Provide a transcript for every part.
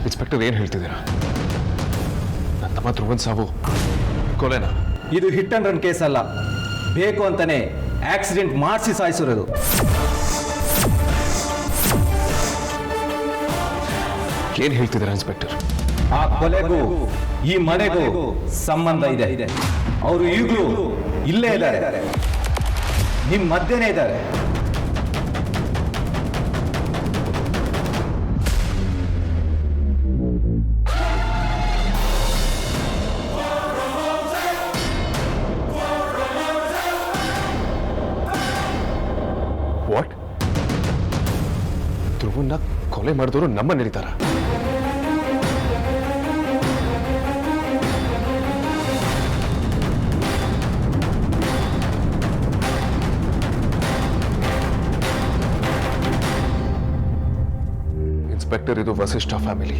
Inspector ಏನು ಹೇಳ್ತಿದ್ದೀರಾ? ನನ್ನ ತಮ್ಮ ಧ್ರುವನ್ ಸಾವು ಕೊಲೆನಾ? ಇದು ಹಿಟ್ ಅಂಡ್ ರನ್ ಕೇಸ್ ಅಲ್ಲ, ಬೇಕು ಅಂತಾನೆ ಆಕ್ಸಿಡೆಂಟ್ ಮಾಡಿಸಿ ಸಾಯಿಸಿರೋದು. ಏನು ಹೇಳ್ತಿದ್ದೀರಾ ಇನ್ಸ್ಪೆಕ್ಟರ್? ಆ ಕೊಲೆಗೂ ಈ ಮನೆಗೂ ಸಂಬಂಧ ಇದೆ. ಅವರು ಈಗಲೂ ಇಲ್ಲೇ ಇದ್ದಾರೆ, ನಿಮ್ಮ ಮಧ್ಯನೇ ಇದ್ದಾರೆ. ವಾಟ್? ಧ್ರುವನ್ನ ಕೊಲೆ ಮಾಡಿದವರು ನಮ್ಮ ನಡೀತಾರ? ಇನ್ಸ್ಪೆಕ್ಟರ್, ಇದು ವಸಿಷ್ಠ ಫ್ಯಾಮಿಲಿ.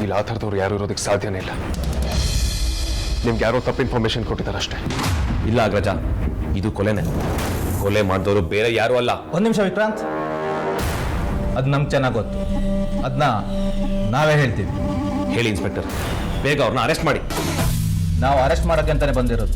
ಇಲ್ಲಿ ಆ ಥರದವ್ರು ಯಾರು ಇರೋದಕ್ಕೆ ಸಾಧ್ಯನೇ ಇಲ್ಲ. ನಿಮ್ಗೆ ಯಾರೋ ತಪ್ಪು ಇನ್ಫಾರ್ಮೇಶನ್ ಕೊಟ್ಟಿದ್ದಾರೆ ಅಷ್ಟೇ. ಇಲ್ಲ ಅಗ್ರಜ, ಇದು ಕೊಲೆನೇ. ಕೊಲೆ ಮಾಡಿದವರು ಬೇರೆ ಯಾರು ಅಲ್ಲ. ಒಂದು ನಿಮಿಷ ವಿಕ್ರಾಂತ್, ಅದು ನಮ್ಗೆ ಚೆನ್ನಾಗಿ ಗೊತ್ತು, ಅದನ್ನ ನಾವೇ ಹೇಳ್ತೀವಿ. ಹೇಳಿ ಇನ್ಸ್ಪೆಕ್ಟರ್, ಬೇಗ ಅವ್ರನ್ನ ಅರೆಸ್ಟ್ ಮಾಡಿ. ನಾವು ಅರೆಸ್ಟ್ ಮಾಡೋಕ್ಕೆ ಅಂತಾನೆ ಬಂದಿರೋದು.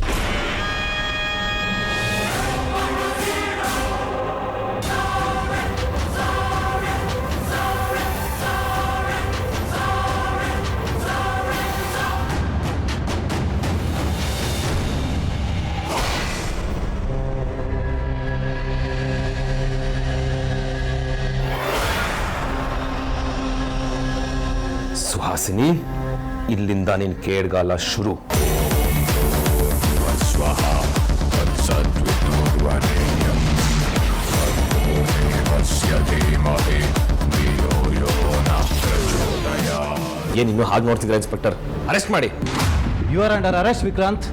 ಸುಹಾಸಿನಿ, ಇಲ್ಲಿಂದ ನಿನ್ ಕೇಡ್ಗಾಲ ಶುರು. ಏನಿನ್ನು ಹಾಗೆ ನೋಡ್ತಿದ್ರ ಇನ್ಸ್ಪೆಕ್ಟರ್? ಅರೆಸ್ಟ್ ಮಾಡಿ. You are under arrest Vikranth.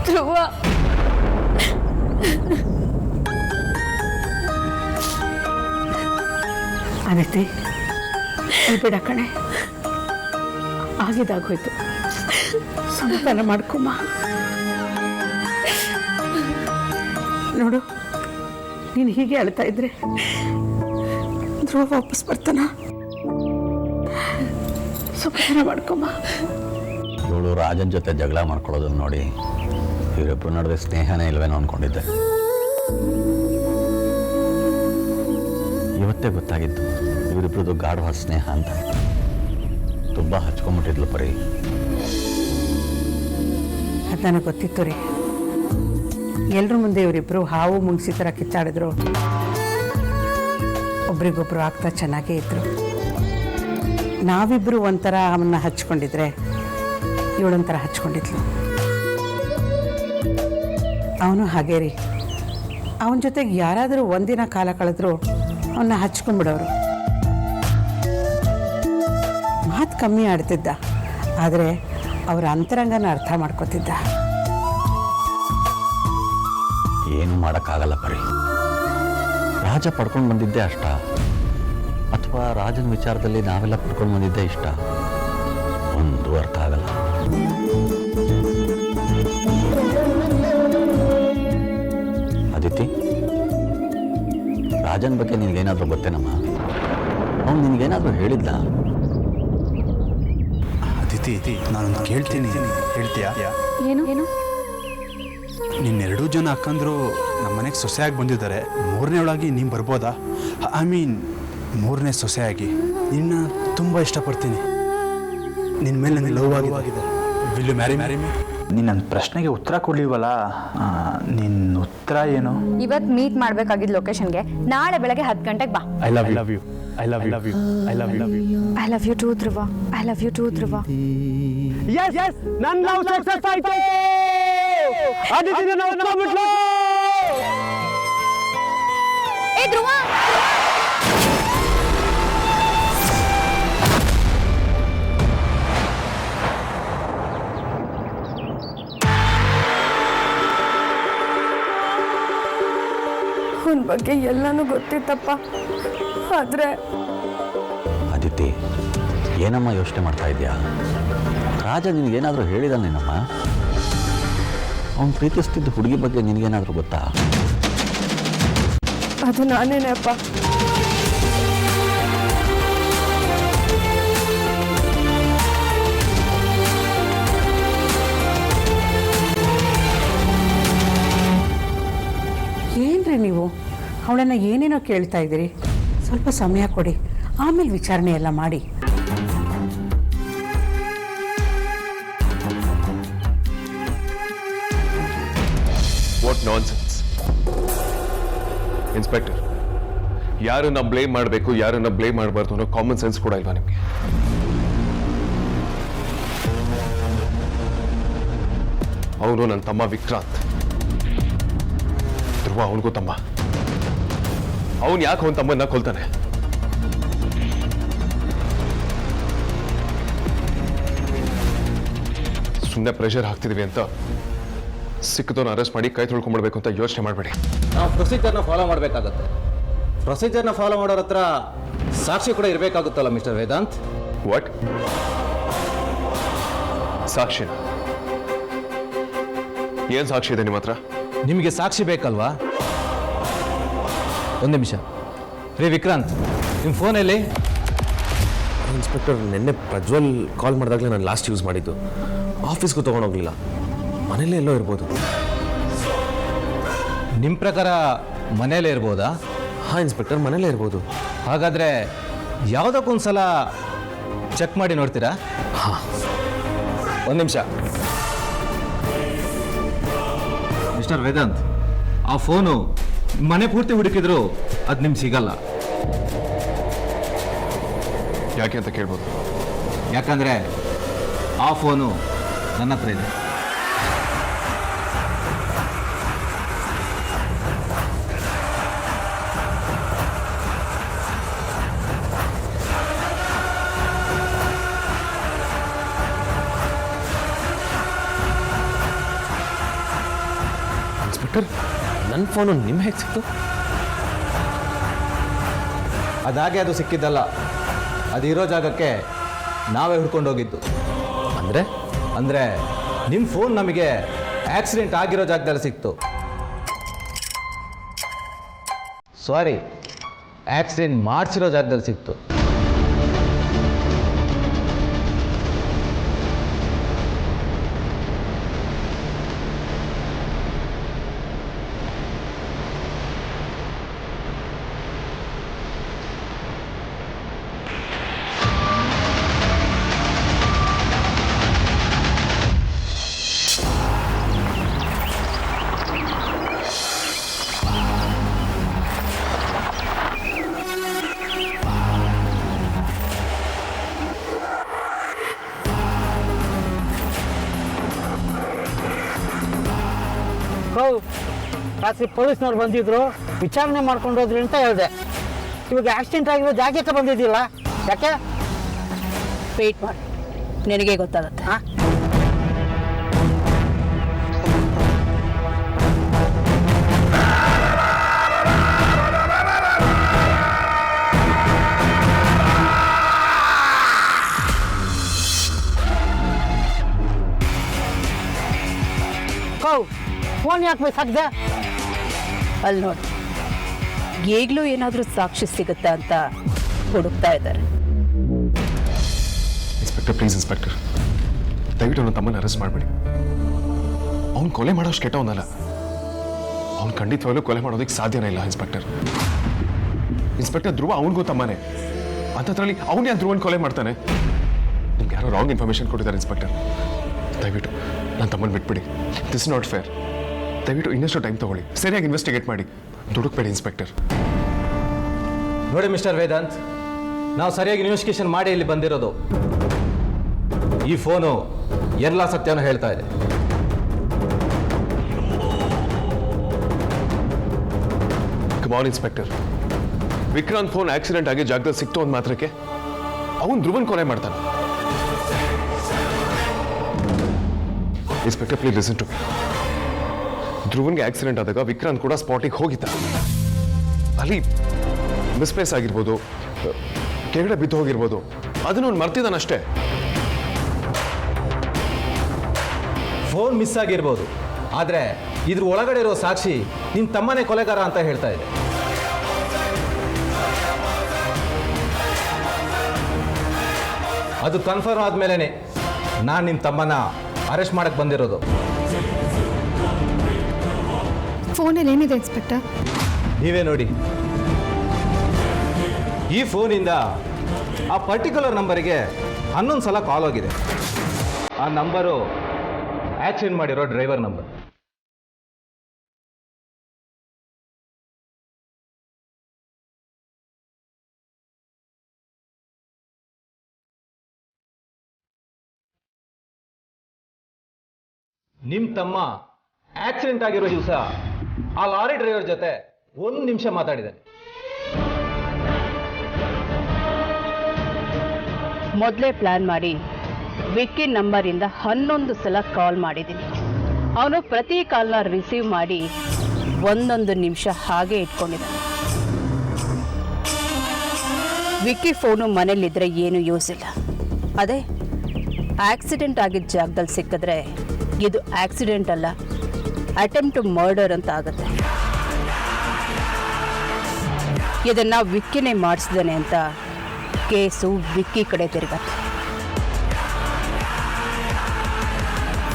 Dhruva, Aniti, ಬಿಡ ಕಣೆ, ಆಗಿದಾಗೋಯ್ತು, ಸಮಾಧಾನ ಮಾಡ್ಕೊಮ್ಮ. ನೋಡು, ನೀನು ಹೀಗೆ ಅಳ್ತಾ ಇದ್ರೆ ಧ್ರುವ ವಾಪಸ್ ಬರ್ತಾನ? ಸಮಾಧಾನ ಮಾಡ್ಕೊಮ್ಮ. ಇವಳು ರಾಜನ್ ಜೊತೆ ಜಗಳ ಮಾಡ್ಕೊಳ್ಳೋದನ್ನ ನೋಡಿ ಇವರಿಬ್ಬರು ನಡುವೆ ಸ್ನೇಹನೇ ಇಲ್ವೇನೋ ಅಂದ್ಕೊಂಡಿದ್ದೆ. ಇವತ್ತೇ ಗೊತ್ತಾಗಿತ್ತು ಇವರಿಬ್ರದ್ದು ಗಾಢವಾದ ಸ್ನೇಹ ಅಂತ. ತುಂಬ ಹಚ್ಕೊಂಡ್ಬಿಟ್ಟಿದ್ಲು ಪರಿ. ಅದು ನನಗೆ ಗೊತ್ತಿತ್ತು ರೀ. ಎಲ್ಲರ ಮುಂದೆ ಇವರಿಬ್ಬರು ಹಾವು ಮುಂಗ್ಸಿ ಥರ ಕಿತ್ತಾಡಿದ್ರು. ಒಬ್ರಿಗೊಬ್ರು ಆಗ್ತಾ ಚೆನ್ನಾಗೇ ಇದ್ರು. ನಾವಿಬ್ಬರು ಒಂಥರ ಅವನ್ನ ಹಚ್ಕೊಂಡಿದ್ರೆ ಇವಳೊಂಥರ ಹಚ್ಕೊಂಡಿದ್ಲು. ಅವನು ಹಾಗೇ ರೀ. ಅವನ ಜೊತೆಗೆ ಯಾರಾದರೂ ಒಂದಿನ ಕಾಲ ಕಳೆದ್ರು ಅವನ್ನ ಹಚ್ಕೊಂಡ್ಬಿಡೋರು. ಮಾತು ಕಮ್ಮಿ ಆಡ್ತಿದ್ದ, ಆದರೆ ಅವರ ಅಂತರಂಗನ ಅರ್ಥ ಮಾಡ್ಕೋತಿದ್ದ. ಏನು ಮಾಡೋಕ್ಕಾಗಲ್ಲ ಪರಿ. ರಾಜ ಪಡ್ಕೊಂಡು ಬಂದಿದ್ದೇ ಅಷ್ಟ, ಅಥವಾ ರಾಜನ ವಿಚಾರದಲ್ಲಿ ನಾವೆಲ್ಲ ಪಡ್ಕೊಂಡು ಬಂದಿದ್ದೇ ಇಷ್ಟ? ಒಂದು ಅರ್ಥ ಆಗಲ್ಲ. ಅದಿತಿ, ರಾಜನ ಬಗ್ಗೆ ನಿನಗೇನಾದರೂ ಗೊತ್ತೇನಮ್ಮ? ಅವ್ನು ನಿನಗೇನಾದರೂ ಹೇಳಿದ್ದ? ಅದಿತಿ, ನಾನೊಂದು ಕೇಳ್ತೀನಿ, ಹೇಳ್ತೀಯಾ? ಏನು ಏನು? ನಿನ್ನೆರಡೂ ಜನ ಅಕ್ಕಂದ್ರು ನಮ್ಮ ಮನೆಗೆ ಸೊಸೆಯಾಗಿ ಬಂದಿದ್ದಾರೆ. ಮೂರನೇವಳಾಗಿ ನೀನು ಬರ್ಬೋದಾ? ಐ ಮೀನ್ ಮೂರನೇ ಸೊಸೆಯಾಗಿ. ನಿನ್ನ ತುಂಬ ಇಷ್ಟಪಡ್ತೀನಿ. ನಿನ್ನ ಮೇಲೆ ನನಗೆ ಲವ್ ಆಗಿದೆ. Will you marry me? ನೀನು ನನ್ನ ಪ್ರಶ್ನೆಗೆ ಉತ್ತರ ಕೊಡ್ಲಿವಲ್ಲ, ನಿನ್ನ ಉತ್ತರ ಏನು? ಇವತ್ತು ಮೀಟ್ ಮಾಡ್ಬೇಕಾಗಿದ್ದ ಲೊಕೇಶನ್ಗೆ ನಾಳೆ ಬೆಳಗ್ಗೆ 10 ಗಂಟೆಗೆ ಬಾ. I love you. I love you I love you I love you to Dhruva. I love you to Dhruva. ನನ್ನ ಲವ್ ಸಕ್ಸಸ್ ಆಯ್ತು. ಆದಿತ್ಯನ ನಾವು ನಂಬಿಟ್ಲು. ಏ ಧ್ರುವ, ಅವನ ಬಗ್ಗೆ ಎಲ್ಲನೂ ಗೊತ್ತಿತ್ತಪ್ಪ. ಆದ್ರೆ ಅದಿತಿ, ಏನಮ್ಮ ಯೋಚನೆ ಮಾಡ್ತಾ ಇದೆಯಾ? ರಾಜ ನಿನಗೇನಾದರೂ ಹೇಳಿದಾನೇನಮ್ಮ? ಅವನು ಪ್ರೀತಿಸ್ತಿದ್ದ ಹುಡುಗಿ ಬಗ್ಗೆ ನಿನಗೇನಾದರೂ ಗೊತ್ತಾ? ಅದು ನಾನೇನೆ ಅಪ್ಪ. ಏನ್ರಿ ನೀವು ಅವಳನ್ನು ಏನೇನೋ ಕೇಳ್ತಾ ಇದ್ದೀರಿ? ಸ್ವಲ್ಪ ಸಮಯ ಕೊಡಿ, ಆಮೇಲೆ ವಿಚಾರಣೆ ಎಲ್ಲ ಮಾಡಿ. What nonsense inspector. ಯಾರನ್ನ ಬ್ಲೇಮ್ ಮಾಡಬೇಕು, ಯಾರನ್ನ ಬ್ಲೇಮ್ ಮಾಡಬಾರ್ದು ಅನ್ನೋ ಕಾಮನ್ ಸೆನ್ಸ್ ಕೂಡ ಇಲ್ವಾ ನಿಮಗೆ? ಅವನು ನನ್ನ ತಮ್ಮ ವಿಕ್ರಾಂತ್. ಧ್ರುವ ಅವನಿಗೂ ತಮ್ಮ. ಅವನು ಯಾಕೆ ಅವನ ತಮ್ಮನ್ನ ಕೊಲ್ತಾನೆ? ಸುಮ್ಮನೆ ಪ್ರೆಷರ್ ಹಾಕ್ತಿದೀವಿ ಅಂತ ಸಿಕ್ಕದವನ್ನ ಅರೆಸ್ಟ್ ಮಾಡಿ ಕೈ ತೊಳ್ಕೊಂಡ್ಬಿಡ್ಬೇಕು ಅಂತ ಯೋಚನೆ ಮಾಡಬೇಡಿ. ನಾವು ಪ್ರೊಸೀಜರ್ನ ಫಾಲೋ ಮಾಡಬೇಕಾಗತ್ತೆ. ಪ್ರೊಸೀಜರ್ನ ಫಾಲೋ ಮಾಡೋರ ಹತ್ರ ಸಾಕ್ಷಿ ಕೂಡ ಇರಬೇಕಾಗುತ್ತಲ್ಲ ಮಿಸ್ಟರ್ ವೇದಾಂತ್. ವಾಟ್? ಸಾಕ್ಷಿ? ಏನ್ ಸಾಕ್ಷಿ ಇದೆ ನಿಮ್ಮ ಹತ್ರ? ನಿಮಗೆ ಸಾಕ್ಷಿ ಬೇಕಲ್ವಾ? ಒಂದು ನಿಮಿಷ. ರೀ ವಿಕ್ರಾಂತ್, ನಿಮ್ಮ ಫೋನಲ್ಲಿ ಇನ್ಸ್ಪೆಕ್ಟರ್, ನಿನ್ನೆ ಪ್ರಜ್ವಲ್ ಕಾಲ್ ಮಾಡಿದಾಗಲೇ ನಾನು ಲಾಸ್ಟ್ ಯೂಸ್ ಮಾಡಿದ್ದು. ಆಫೀಸ್ಗೂ ತೊಗೊಂಡೋಗ್ಲಿಲ್ಲ, ಮನೇಲೇ ಎಲ್ಲೋ ಇರ್ಬೋದು. ನಿಮ್ಮ ಪ್ರಕಾರ ಮನೇಲೇ ಇರ್ಬೋದಾ? ಹಾಂ ಇನ್ಸ್ಪೆಕ್ಟರ್, ಮನೇಲೇ ಇರ್ಬೋದು. ಹಾಗಾದರೆ ಯಾವುದಕ್ಕೊಂದು ಸಲ ಚೆಕ್ ಮಾಡಿ ನೋಡ್ತೀರಾ? ಹಾಂ, ಒಂದು ನಿಮಿಷ. ಮಿಸ್ಟರ್ ವೇದಾಂತ್, ಆ ಫೋನು ಮನೆ ಪೂರ್ತಿ ಹುಡುಕಿದ್ರು ಅದು ನಿಮ್ಗೆ ಸಿಗಲ್ಲ. ಯಾಕೆ ಅಂತ ಕೇಳ್ಬೋದು? ಯಾಕಂದರೆ ಆ ಫೋನು ನನ್ನ ಹತ್ರ ಇದೆ. ಇನ್ಸ್ಪೆಕ್ಟರ್, ನನ್ನ ಫೋನು ನಿಮ್ಮ ಹೇಗೆ ಸಿಕ್ತು? ಅದಾಗೆ ಅದು ಸಿಕ್ಕಿದ್ದಲ್ಲ, ಅದಿರೋ ಜಾಗಕ್ಕೆ ನಾವೇ ಹುಡ್ಕೊಂಡು ಹೋಗಿದ್ದು. ಅಂದರೆ ನಿಮ್ಮ ಫೋನ್ ನಮಗೆ ಆಕ್ಸಿಡೆಂಟ್ ಆಗಿರೋ ಜಾಗದಲ್ಲಿ ಸಿಕ್ತು. ಸಾರಿ, ಆಕ್ಸಿಡೆಂಟ್ ಮಾಡಿಸಿರೋ ಜಾಗದಲ್ಲಿ ಸಿಕ್ತು. ರಾತ್ರಿ ಪೊಲೀಸ್ನವ್ರು ಬಂದಿದ್ರು, ವಿಚಾರಣೆ ಮಾಡ್ಕೊಂಡು ಹೋದ್ರಿ ಅಂತ ಹೇಳಿದೆ. ಇವಾಗ ಆಕ್ಸಿಡೆಂಟ್ ಆಗಿರೋ ಜಾಗಕ್ಕೆ ಬಂದಿದ್ದಿಲ್ಲ, ಯಾಕೆ? ವೇಟ್ ಮಾಡಿ, ನಿನಗೆ ಗೊತ್ತಾಗತ್ತೆ. ಹಾಂ, ಫೋನ್ ಯಾಕೆ ಬೇಕಾಗಿದೆ? ಅಲ್ಲಿ ನೋಡಿ, ಈಗಲೂ ಏನಾದರೂ ಸಾಕ್ಷಿ ಸಿಗುತ್ತಾ ಅಂತ ಹುಡುಕ್ತಾ ಇದ್ದಾರೆ. ಇನ್ಸ್ಪೆಕ್ಟರ್, ಪ್ಲೀಸ್ ಇನ್ಸ್ಪೆಕ್ಟರ್, ದಯವಿಟ್ಟು ನನ್ನ ತಮ್ಮನ ಅರೆಸ್ಟ್ ಮಾಡಬೇಡಿ. ಅವ್ನು ಕೊಲೆ ಮಾಡೋಷ್ಟು ಕೆಟ್ಟವನಲ್ಲ. ಅವ್ನು ಖಂಡಿತವಾಗ್ಲೂ ಕೊಲೆ ಮಾಡೋದಕ್ಕೆ ಸಾಧ್ಯನೇ ಇಲ್ಲ ಇನ್ಸ್ಪೆಕ್ಟರ್. ಇನ್ಸ್ಪೆಕ್ಟರ್, ಧ್ರುವ ಅವನಿಗೂ ತಮ್ಮನೇ. ಅಂಥದ್ರಲ್ಲಿ ಅವನು ಯಾಕೆ ಧ್ರುವನ್ ಕೊಲೆ ಮಾಡ್ತಾನೆ? ನಿಮ್ಗೆ ಯಾರೋ ರಾಂಗ್ ಇನ್ಫಾರ್ಮೇಶನ್ ಕೊಟ್ಟಿದ್ದಾರೆ ಇನ್ಸ್ಪೆಕ್ಟರ್. ದಯವಿಟ್ಟು ನನ್ನ ತಮ್ಮನ ಬಿಟ್ಬಿಡಿ. This not fair. ದಯವಿಟ್ಟು ಇನ್ನಷ್ಟು ಟೈಮ್ ತಗೊಳ್ಳಿ, ಸರಿಯಾಗಿ ಇನ್ವೆಸ್ಟಿಗೇಟ್ ಮಾಡಿ. ದುಡುಕ್ಬೇಡಿ ಇನ್ಸ್ಪೆಕ್ಟರ್. ನೋಡಿ ಮಿಸ್ಟರ್ ವೇದಾಂತ್, ನಾವು ಸರಿಯಾಗಿ ಇನ್ವೆಸ್ಟಿಗೇಷನ್ ಮಾಡಿ ಇಲ್ಲಿ ಬಂದಿರೋದು. ಈ ಫೋನು ಎಲ್ಲ ಸತ್ಯನೂ ಹೇಳ್ತಾ ಇದೆ. Come on inspector, Vikrant phone accident ಆಗಿ ಜಾಗದಲ್ಲಿ ಸಿಕ್ತು ಅಂದ ಮಾತ್ರಕ್ಕೆ ಅವನು ಧ್ರುವನ್ ಕೊಲೆ ಮಾಡ್ತಾನೆ. Inspector please listen to me. ಧ್ರುವನ್ಗೆ ಆಕ್ಸಿಡೆಂಟ್ ಆದಾಗ ವಿಕ್ರಾಂತ್ ಕೂಡ ಸ್ಪಾಟಿಗೆ ಹೋಗಿದ್ದ. ಅಲ್ಲಿ ಮಿಸ್ಪ್ಲೇಸ್ ಆಗಿರ್ಬೋದು, ಕೆಳಗಡೆ ಬಿದ್ದು ಹೋಗಿರ್ಬೋದು, ಅದನ್ನ ಅವ್ನು ಮರ್ತಿದ್ದಾನಷ್ಟೇ. ಫೋನ್ ಮಿಸ್ ಆಗಿರ್ಬೋದು, ಆದರೆ ಇದ್ರ ಒಳಗಡೆ ಇರೋ ಸಾಕ್ಷಿ ನಿನ್ನ ತಮ್ಮನೇ ಕೊಲೆಗಾರ ಅಂತ ಹೇಳ್ತಾ ಇದೆ. ಅದು ಕನ್ಫರ್ಮ್ ಆದ್ಮೇಲೆ ನಾನು ನಿಮ್ಮ ತಮ್ಮನ ಅರೆಸ್ಟ್ ಮಾಡಕ್ಕೆ ಬಂದಿರೋದು. ಫೋನಲ್ಲಿ ಏನಿದೆ ಇನ್ಸ್ಪೆಕ್ಟರ್? ನೀವೇ ನೋಡಿ. ಈ ಫೋನಿಂದ ಆ ಪರ್ಟಿಕ್ಯುಲರ್ ನಂಬರಿಗೆ 11 ಸಲ ಕಾಲ್ ಹೋಗಿದೆ. ಆ ನಂಬರು ಆಕ್ಸಿಡೆಂಟ್ ಮಾಡಿರೋ ಡ್ರೈವರ್ ನಂಬರ್. ನಿಮ್ಮ ತಮ್ಮ ಆಕ್ಸಿಡೆಂಟ್ ಆಗಿರೋ ದಿವಸ ಆ ಲಾರಿ ಡ್ರೈವರ್ ಜೊತೆ 1 ನಿಮಿಷ ಮಾತಾಡಿದ್ದಾನೆ. ಮೊದಲೇ ಪ್ಲಾನ್ ಮಾಡಿ ವಿಕ್ಕಿ ನಂಬರಿಂದ 11 ಸಲ ಕಾಲ್ ಮಾಡಿದ್ದೀನಿ. ಅವನು ಪ್ರತಿ ಕಾಲ್ನ ರಿಸೀವ್ ಮಾಡಿ 1 ನಿಮಿಷ ಹಾಗೆ ಇಟ್ಕೊಂಡಿದ್ದಾನೆ. ವಿಕ್ಕಿ ಫೋನು ಮನೇಲಿದ್ರೆ ಏನು ಯೂಸ್ ಇಲ್ಲ. ಅದೇ ಆಕ್ಸಿಡೆಂಟ್ ಆಗಿದ್ದ ಜಾಗದಲ್ಲಿ ಸಿಕ್ಕಿದ್ರೆ ಇದು ಆಕ್ಸಿಡೆಂಟ್ ಅಲ್ಲ, ಅಟೆಂಪ್ಟ್ ಟು ಮರ್ಡರ್ ಅಂತ ಆಗುತ್ತೆ. ಇದನ್ನ ವಿಕ್ಕಿನೇ ಮಾಡಿಸಿದಾನೆ ಅಂತ ಕೇಸು ವಿಕ್ಕಿ ಕಡೆ ತಿರುಗತ್ತೆ.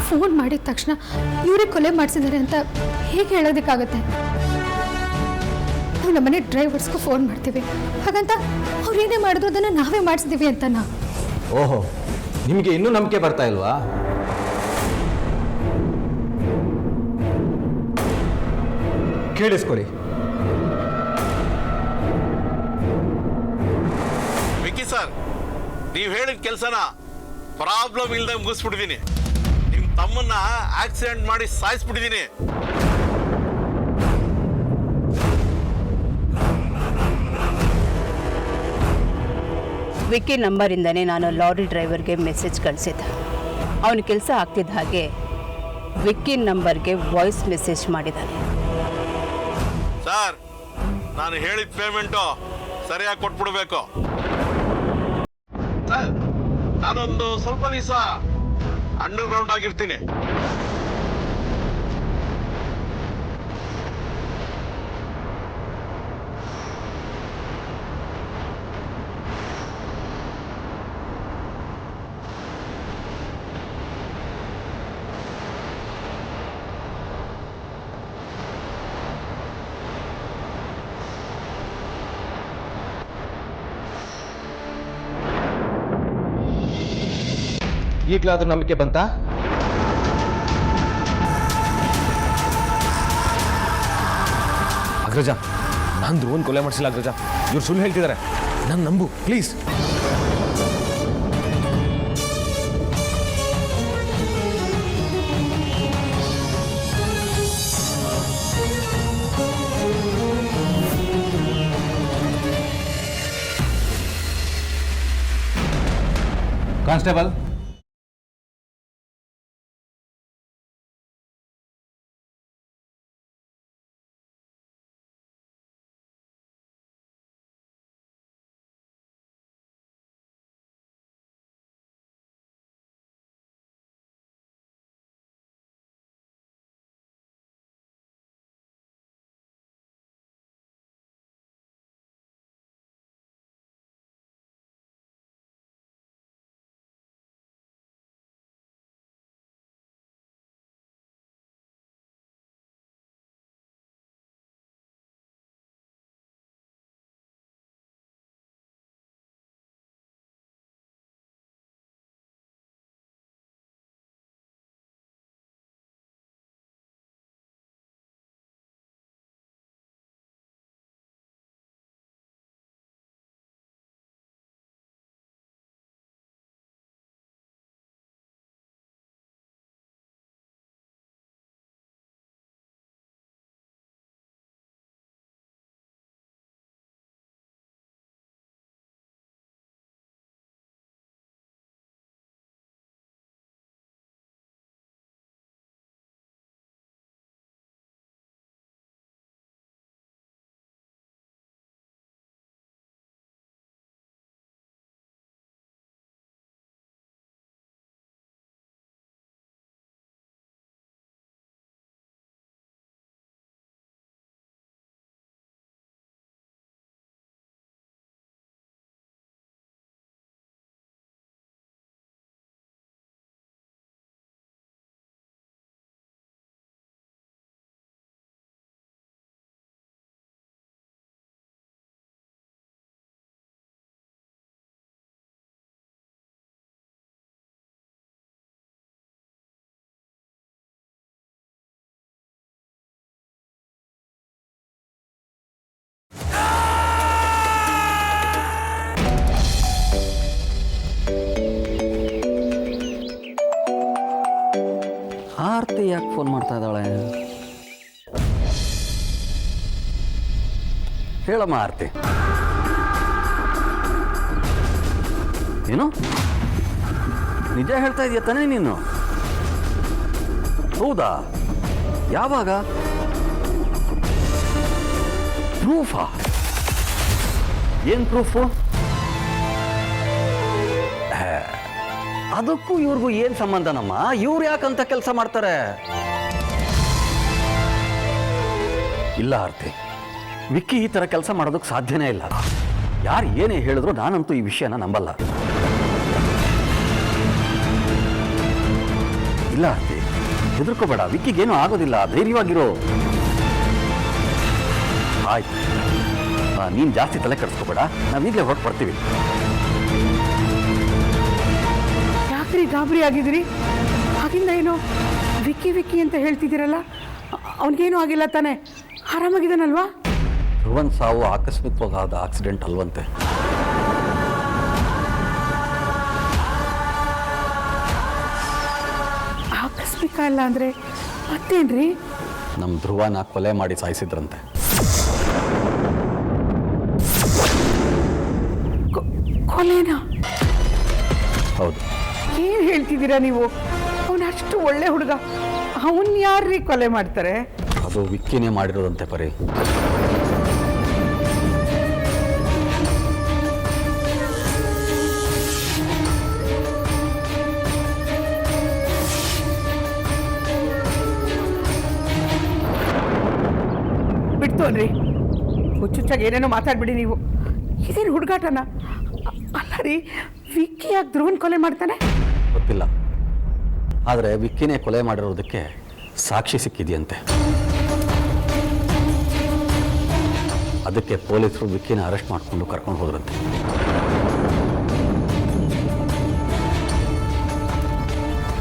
ಫೋನ್ ಮಾಡಿದ ತಕ್ಷಣ ಇವರೇ ಕೊಲೆ ಮಾಡಿಸಿದ್ದಾರೆ ಅಂತ ಹೇಗೆ ಹೇಳೋದಕ್ಕಾಗತ್ತೆ? ನಾವು ನಮ್ಮನೆ ಡ್ರೈವರ್ಸ್ಗೂ ಫೋನ್ ಮಾಡ್ತೀವಿ, ಹಾಗಂತ ಅವ್ರು ಏನೇ ಮಾಡಿದ್ರು ಅದನ್ನು ನಾವೇ ಮಾಡಿಸಿದ್ದೀವಿ ಅಂತನಾ? ಓಹೋ, ನಿಮಗೆ ಇನ್ನೂ ನಂಬಿಕೆ ಬರ್ತಾ ಇಲ್ವಾ? ಕೇಳಿಸ್ಕೊಳ್ಳಿ. ವಿಕ್ಕಿ ಸರ್, ನೀವು ಹೇಳಿದ ಕೆಲಸನ ಪ್ರಾಬ್ಲಮ್ ಇಲ್ಲದೆ ಮುಗಿಸ್ಬಿಟ್ಟಿದ್ದೀನಿ. ನಿಮ್ಮ ತಮ್ಮನ್ನ ಆಕ್ಸಿಡೆಂಟ್ ಮಾಡಿ ಸಾಯಿಸ್ಬಿಟ್ಟಿದ್ದೀನಿ. ವಿಕ್ಕಿ ನಂಬರಿಂದನೇ ನಾನು ಲಾರಿ ಡ್ರೈವರ್ಗೆ ಮೆಸೇಜ್ ಕಳಿಸಿದ್ದೆ. ಅವನ ಕೆಲಸ ಆಗ್ತಿದ್ದ ಹಾಗೆ ವಿಕ್ಕಿ ನಂಬರ್ಗೆ ವಾಯ್ಸ್ ಮೆಸೇಜ್ ಮಾಡಿದ್ದಾನೆ. ಸರ್, ನಾನು ಹೇಳಿದ ಪೇಮೆಂಟು ಸರಿಯಾಗಿ ಕೊಟ್ಬಿಡ್ಬೇಕು. ಸರ್, ನಾನೊಂದು ಸ್ವಲ್ಪ ದಿವಸ ಅಂಡರ್ ಗ್ರೌಂಡ್ ಆಗಿರ್ತೀನಿ. ಈಗಲಾದ್ರೂ ನಂಬಿಕೆ ಬಂತಾ? ಅಗ್ರಜ, ನಾನು ಧ್ರುವನ್ ಕೊಲೆ ಮಾಡಿಸಿಲ್ಲ ಅಗ್ರಜ. ಇವ್ರು ಸುಳ್ಳು ಹೇಳ್ತಿದ್ದಾರೆ, ನಾನು ನಂಬು ಪ್ಲೀಸ್. ಕಾನ್ಸ್ಟೇಬಲ್, ಫೋನ್ ಮಾಡ್ತಾ ಇದ್ದಾಳೆ? ಹೇಳಮ್ಮ ಆರ್ತಿ. ಏನು ನಿಜ ಹೇಳ್ತಾ ಇದೆಯಾ ತಾನೇ ನೀನು? ಹೌದಾ? ಯಾವಾಗ? ಪ್ರೂಫಾ? ಏನು ಪ್ರೂಫು? ಅದಕ್ಕೂ ಇವ್ರಿಗೂ ಏನು ಸಂಬಂಧನಮ್ಮ? ಇವ್ರು ಯಾಕಂತ ಕೆಲಸ ಮಾಡ್ತಾರೆ? ಇಲ್ಲ ಆರ್ತಿ, ವಿಕ್ಕಿ ಈ ಥರ ಕೆಲಸ ಮಾಡೋದಕ್ಕೆ ಸಾಧ್ಯನೇ ಇಲ್ಲ. ಯಾರು ಏನೇ ಹೇಳಿದ್ರು ನಾನಂತೂ ಈ ವಿಷಯನ ನಂಬಲ್ಲ. ಇಲ್ಲ ಆರ್ತಿ, ಹೆದರ್ಕೋಬೇಡ, ವಿಕ್ಕಿಗೇನು ಆಗೋದಿಲ್ಲ, ಧೈರ್ಯವಾಗಿರೋ. ಆಯ್ತು, ನೀನು ಜಾಸ್ತಿ ತಲೆ ಕೆಡಿಸ್ಕೋಬೇಡ, ನಾವೀಗಲೇ ಹೊರಟು ಬರ್ತೀವಿ. ಯಾಕ್ರಿ ಗಾಬರಿ ಆಗಿದ್ರಿ? ಆಗಿಂದ ಏನು ವಿಕ್ಕಿ ವಿಕ್ಕಿ ಅಂತ ಹೇಳ್ತಿದ್ದೀರಲ್ಲ, ಅವನಿಗೇನು ಆಗಿಲ್ಲ ತಾನೆ? ಆರಾಮಾಗಿದ್ದಾನಲ್ವಾ? ಧ್ರುವನ್ ಸಾವು ಆಕಸ್ಮಿಕವಾದ ಆಕ್ಸಿಡೆಂಟ್ ಅಲ್ವಂತೆ. ಆಕಸ್ಮಿಕ ಅಲ್ಲ ಅಂದರೆ ಮತ್ತೇನ್ರಿ? ನಮ್ಮ ಧ್ರುವನ ಕೊಲೆ ಮಾಡಿ ಸಾಯಿಸಿದ್ರಂತೆ. ಕೊಲೆನಾ? ಹೌದು. ಏನು ಹೇಳ್ತಿದ್ದೀರಾ ನೀವು? ಅವನು ಅಷ್ಟು ಒಳ್ಳೆ ಹುಡುಗ, ಅವನ್ ಯಾರ್ರೀ ಕೊಲೆ ಮಾಡ್ತಾರೆ? ಅದು ವಿಕ್ಕಿನೇ ಮಾಡಿರೋದಂತೆ ಪರಿ. ಬಿಡ್ತೋನ್ರಿ, ಹುಚ್ಚುಚ್ಚಾಗಿ ಏನೇನೋ ಮಾತಾಡ್ಬಿಡಿ ನೀವು. ಇದೇನು ಹುಡುಗಾಟನ? ಅಲ್ಲ ರೀ, ವಿಕ್ಕಿ ಯಾಕೆ ಧ್ರುವನ್ ಕೊಲೆ ಮಾಡ್ತಾನೆ? ಗೊತ್ತಿಲ್ಲ, ಆದರೆ ವಿಕ್ಕಿನೇ ಕೊಲೆ ಮಾಡಿರೋದಕ್ಕೆ ಸಾಕ್ಷಿ ಸಿಕ್ಕಿದೆಯಂತೆ. ಅದಕ್ಕೆ ಪೊಲೀಸರು ವಿಕ್ಕಿನ ಅರೆಸ್ಟ್ ಮಾಡಿಕೊಂಡು ಕರ್ಕೊಂಡು ಹೋದ್ರಂತೆ.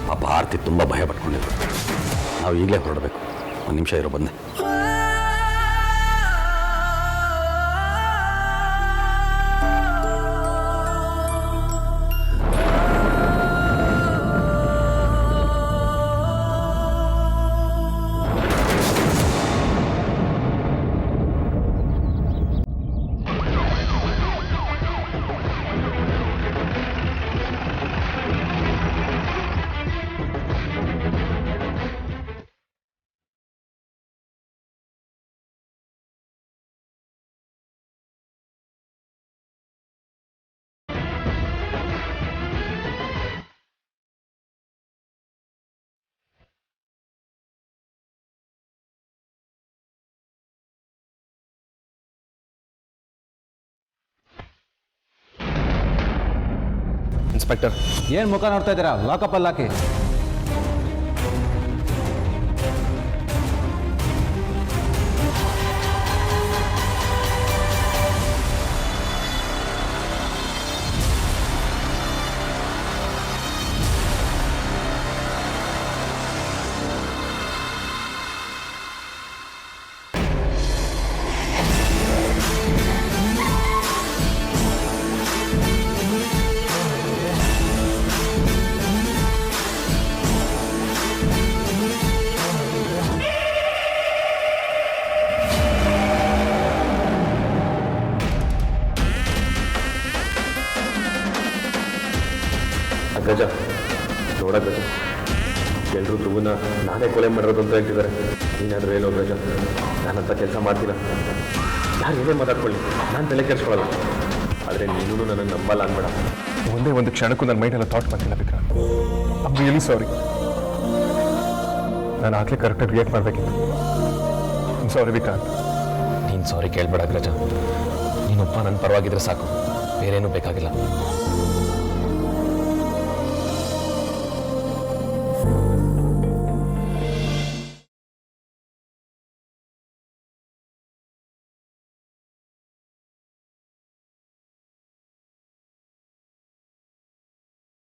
ಪಾಪ ಆರ್ತಿ ತುಂಬ ಭಯ ಪಟ್ಕೊಂಡಿದ್ರು. ನಾವು ಈಗಲೇ ಹೊರಡಬೇಕು. ಒಂದು ನಿಮಿಷ ಇರೋ ಬಂದೆ. ಇನ್ಸ್ಪೆಕ್ಟರ್, ಏನು ಮುಖ ನೋಡ್ತಾ ಇದ್ದೀರಾ? ಲಾಕಪ್ ಅಲ್ಲಿ ಹಾಕಿ. ಗಜ ನೋಡ ಗಜ, ಎಲ್ಲರೂ ಧ್ರುವನ ನಾನೇ ಕೊಲೆ ಮಾಡಿರೋದು ಅಂತ ಹೇಳ್ತಿದ್ದಾರೆ. ನೀನಾದರೂ ಹೇಳೋ ಗಜ, ನಾನಂತ ಕೆಲಸ ಮಾಡ್ತೀನ? ಯಾರು ಏನೇ ಮಾತಾಡ್ಕೊಳ್ಳಿ, ನಾನು ತಲೆ ಕೆಡಿಸ್ಕೊಳ್ಳಲ್ಲ. ಆದರೆ ನೀನು ನನಗೆ ನಂಬಲ್ಲ ಅನ್ಬೇಡ. ಒಂದೇ ಒಂದು ಕ್ಷಣಕ್ಕೂ ನನ್ನ ಮೈಂಡೆಲ್ಲ ಥಾಟ್ ಮಾಡ್ತಿಲ್ಲ Vikrant. I am really sorry. ನಾನು ಆಗಲೇ ಕರೆಕ್ಟಾಗಿ ರಿಯಾಕ್ಟ್ ಮಾಡಬೇಕಿತ್ತು. ಸಾರಿ ವಿಕ್ರಾಂತ್. ನೀನು ಸಾರಿ ಕೇಳಬೇಡ ಗಜ. ನೀನೊಬ್ಬ ನನ್ನ ಪರವಾಗಿದ್ರೆ ಸಾಕು, ಬೇರೇನೂ ಬೇಕಾಗಿಲ್ಲ.